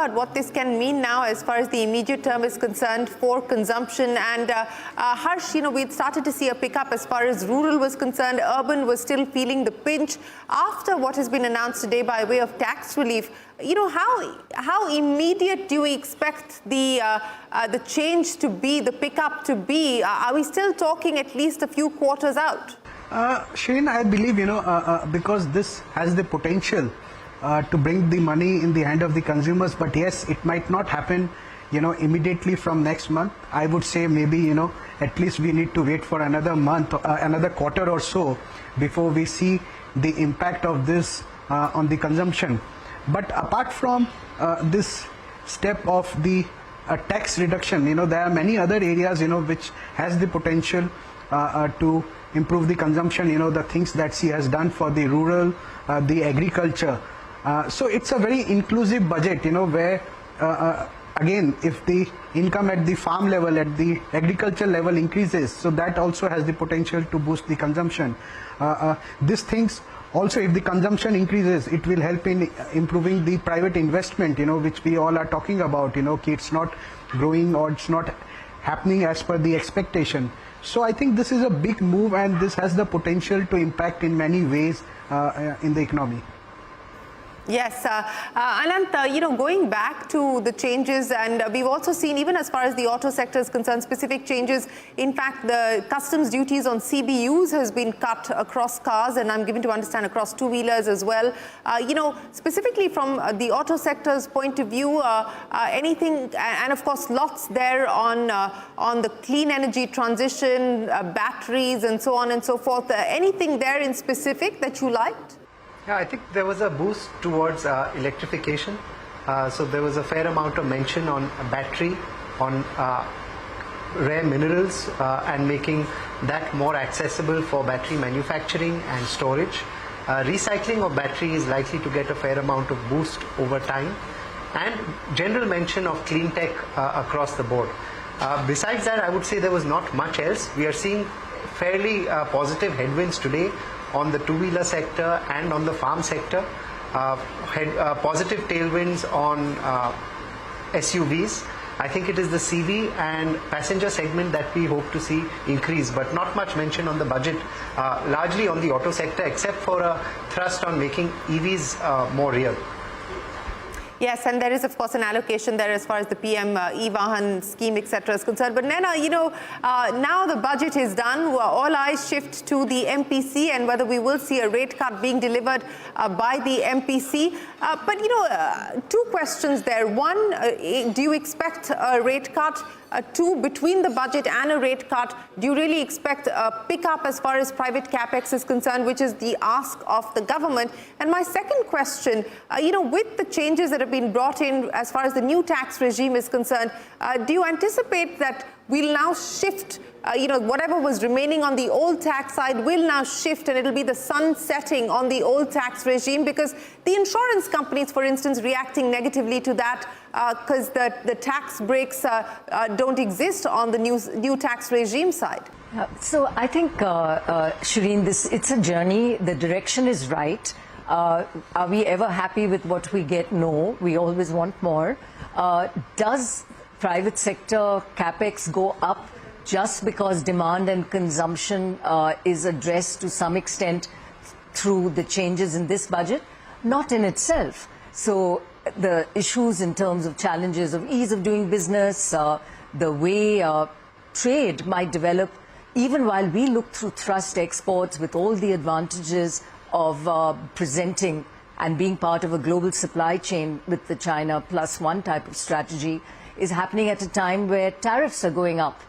about what this can mean now as far as the immediate term is concerned for consumption? And Harsh, we'd started to see a pickup as far as rural was concerned. Urban was still feeling the pinch after what has been announced today by way of tax relief. How immediate do we expect the change to be, the pickup to be? Are we still talking at least a few quarters out? Shireen, I believe, because this has the potential to bring the money in the hand of the consumers, but yes, it might not happen, immediately from next month. I would say maybe, at least we need to wait for another month, another quarter or so before we see the impact of this on the consumption. But apart from this step of the tax reduction, there are many other areas, which has the potential to improve the consumption, the things that she has done for the rural, the agriculture. So it's a very inclusive budget, where again, if the income at the farm level, at the agriculture level increases, so that also has the potential to boost the consumption. These things also, if the consumption increases, it will help in improving the private investment, which we all are talking about, it's not growing or it's not happening as per the expectation. So I think this is a big move, and this has the potential to impact in many ways in the economy. Yes, Anant, going back to the changes, and we've also seen, even as far as the auto sector is concerned, specific changes. In fact, the customs duties on CBUs has been cut across cars, and I'm given to understand across two-wheelers as well. Specifically from the auto sector's point of view, anything, and of course, lots there on the clean energy transition, batteries, and so on and so forth. Anything there in specific that you liked? Yeah, I think there was a boost towards electrification. So there was a fair amount of mention on battery, on rare minerals, and making that more accessible for battery manufacturing and storage. Recycling of battery is likely to get a fair amount of boost over time, and general mention of clean tech across the board. Besides that, I would say there was not much else. We are seeing fairly positive headwinds today on the two-wheeler sector and on the farm sector, positive tailwinds on SUVs. I think it is the CV and passenger segment that we hope to see increase, but not much mention on the budget, largely on the auto sector, except for a thrust on making EVs more real. Yes, and there is, of course, an allocation there as far as the PM e-Vahan scheme, etc. is concerned. But Naina, now the budget is done. All eyes shift to the MPC and whether we will see a rate cut being delivered by the MPC. But, two questions there. One, do you expect a rate cut? Two, between the budget and a rate cut, do you really expect a pickup as far as private capex is concerned, which is the ask of the government? And my second question, with the changes that have been brought in as far as the new tax regime is concerned, do you anticipate that we'll now shift, whatever was remaining on the old tax side will now shift, and it'll be the sunsetting on the old tax regime? Because the insurance companies, for instance, reacting negatively to that because the tax breaks don't exist on the new tax regime side. So I think, Shireen, it's a journey. The direction is right. Are we ever happy with what we get? No, we always want more. Does private sector capex go up just because demand and consumption is addressed to some extent through the changes in this budget? Not in itself. So the issues in terms of challenges of ease of doing business, the way trade might develop, even while we look through thrust exports with all the advantages of presenting and being part of a global supply chain with the China +1 type of strategy, is happening at a time where tariffs are going up,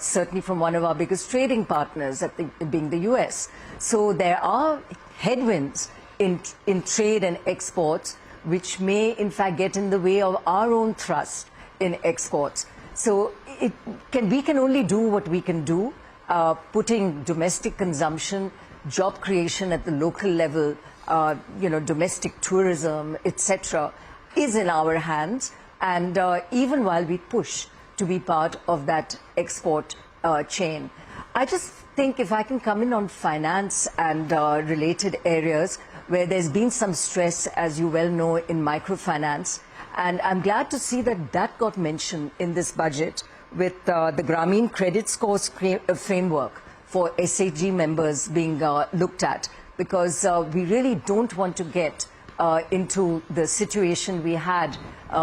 certainly from one of our biggest trading partners, being the US. So there are headwinds in trade and exports, which may in fact get in the way of our own thrust in exports. So we can only do what we can do, putting domestic consumption, job creation at the local level, domestic tourism, etc., is in our hands. And even while we push to be part of that export chain. I just think if I can come in on finance and related areas where there's been some stress, as you well know, in microfinance, And I'm glad to see that that got mentioned in this budget with the Grameen Credit Scores framework for SHG members being looked at, because we really don't want to get into the situation we had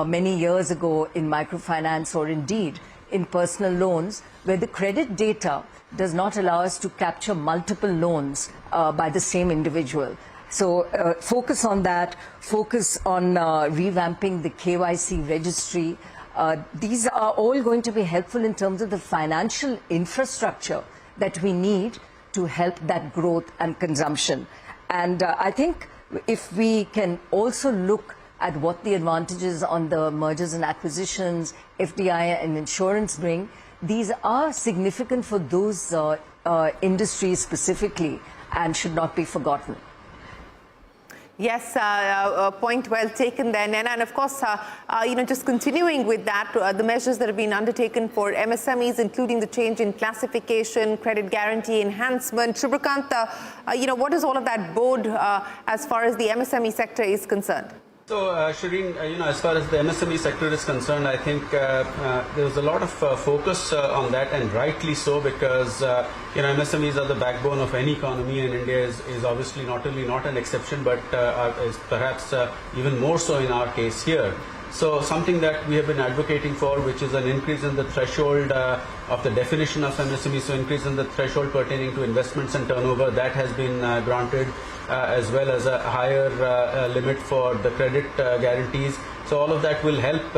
many years ago in microfinance, or indeed in personal loans, where the credit data does not allow us to capture multiple loans by the same individual. So focus on that, focus on revamping the KYC registry. These are all going to be helpful in terms of the financial infrastructure that we need to help that growth and consumption. And I think if we can also look at what the advantages on the mergers and acquisitions, FDI and insurance bring, these are significant for those industries specifically and should not be forgotten. Yes, point well taken there, Naina. And of course, just continuing with that, the measures that have been undertaken for MSMEs, including the change in classification, credit guarantee enhancement. Shubhrikant, what does all of that bode as far as the MSME sector is concerned? So, Shireen, as far as the MSME sector is concerned, I think there was a lot of focus on that, and rightly so, because MSMEs are the backbone of any economy, and India is obviously not only not an exception, but is perhaps even more so in our case here. So something that we have been advocating for, which is an increase in the threshold of the definition of MSME, so increase in the threshold pertaining to investments and turnover, that has been granted, as well as a higher limit for the credit guarantees. So all of that will help,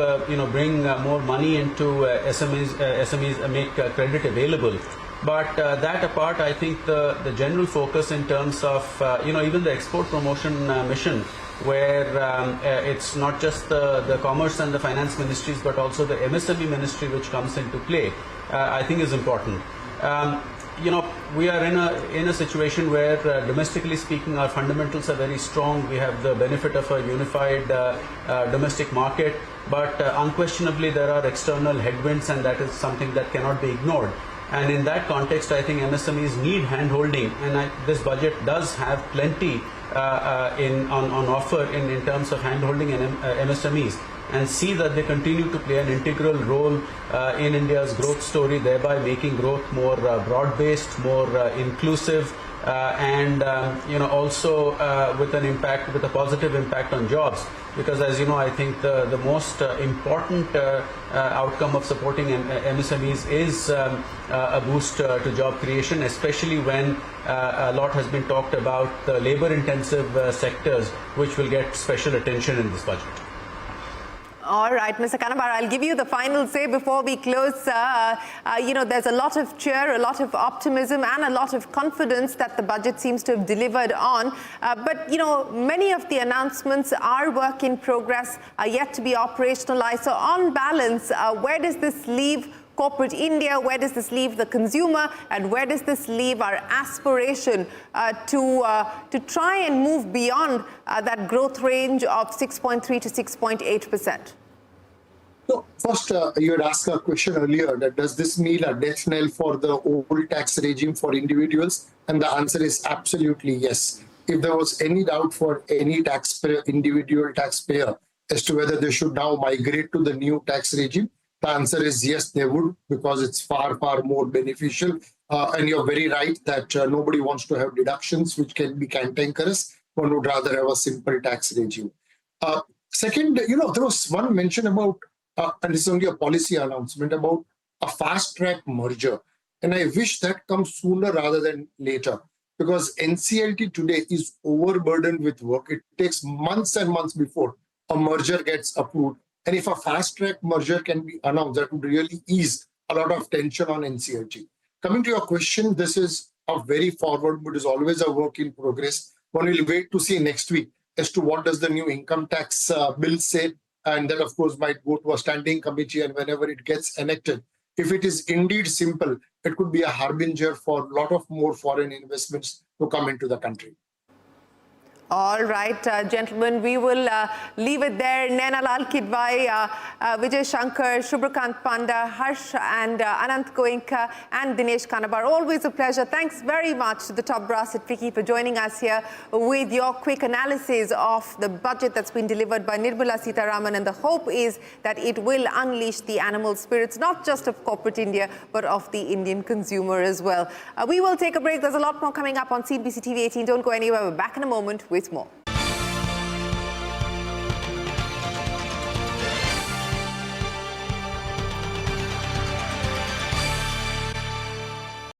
bring more money into SMEs, make credit available. But that apart, I think the general focus in terms of, even the export promotion mission, where it's not just the commerce and the finance ministries, but also the MSME ministry which comes into play, I think is important. We are in a situation where domestically speaking our fundamentals are very strong. We have the benefit of a unified domestic market, but unquestionably there are external headwinds, and that is something that cannot be ignored. And in that context, I think MSMEs need hand-holding, and this budget does have plenty on offer in terms of hand-holding MSMEs, and see that they continue to play an integral role in India's growth story, thereby making growth more broad-based, more inclusive, and also with a positive impact on jobs. Because as you know, I think the most important outcome of supporting MSMEs is a boost to job creation, especially when a lot has been talked about the labor-intensive sectors, which will get special attention in this budget. All right, Mr. Kanabar, I'll give you the final say before we close. There's a lot of cheer, a lot of optimism, and a lot of confidence that the budget seems to have delivered on. But many of the announcements are work in progress, are yet to be operationalized. So on balance, where does this leave corporate India? Where does this leave the consumer? And where does this leave our aspiration to try and move beyond that growth range of 6.3 to 6.8%? So first, you had asked a question earlier that does this mean a death knell for the old tax regime for individuals? And the answer is absolutely yes. If there was any doubt for any taxpayer, individual taxpayer, as to whether they should now migrate to the new tax regime, the answer is yes, they would, because it's far, far more beneficial. And you're very right that nobody wants to have deductions which can be cantankerous. One would rather have a simple tax regime. Second, there was one mention about, and this is only a policy announcement, about a fast-track merger. And I wish that comes sooner rather than later, because NCLT today is overburdened with work. It takes months and months before a merger gets approved. And if a fast-track merger can be announced, that would really ease a lot of tension on NCLT. Coming to your question, this is a very forward, but is always a work in progress. One will wait to see next week as to what does the new income tax bill say. And that, of course, might go to a standing committee, and whenever it gets enacted, if it is indeed simple, it could be a harbinger for a lot of more foreign investments to come into the country. All right, gentlemen, we will leave it there. Naina Lal Kidwai, Vijay Shankar, Shubhakant Panda, Harsh and Anant Goenka and Dinesh Kanabar. Always a pleasure. Thanks very much to the top brass at FICCI for joining us here with your quick analysis of the budget that's been delivered by Nirmala Sitharaman. And the hope is that it will unleash the animal spirits, not just of corporate India, but of the Indian consumer as well. We will take a break. There's a lot more coming up on CNBC TV18. Don't go anywhere. We're back in a moment with more.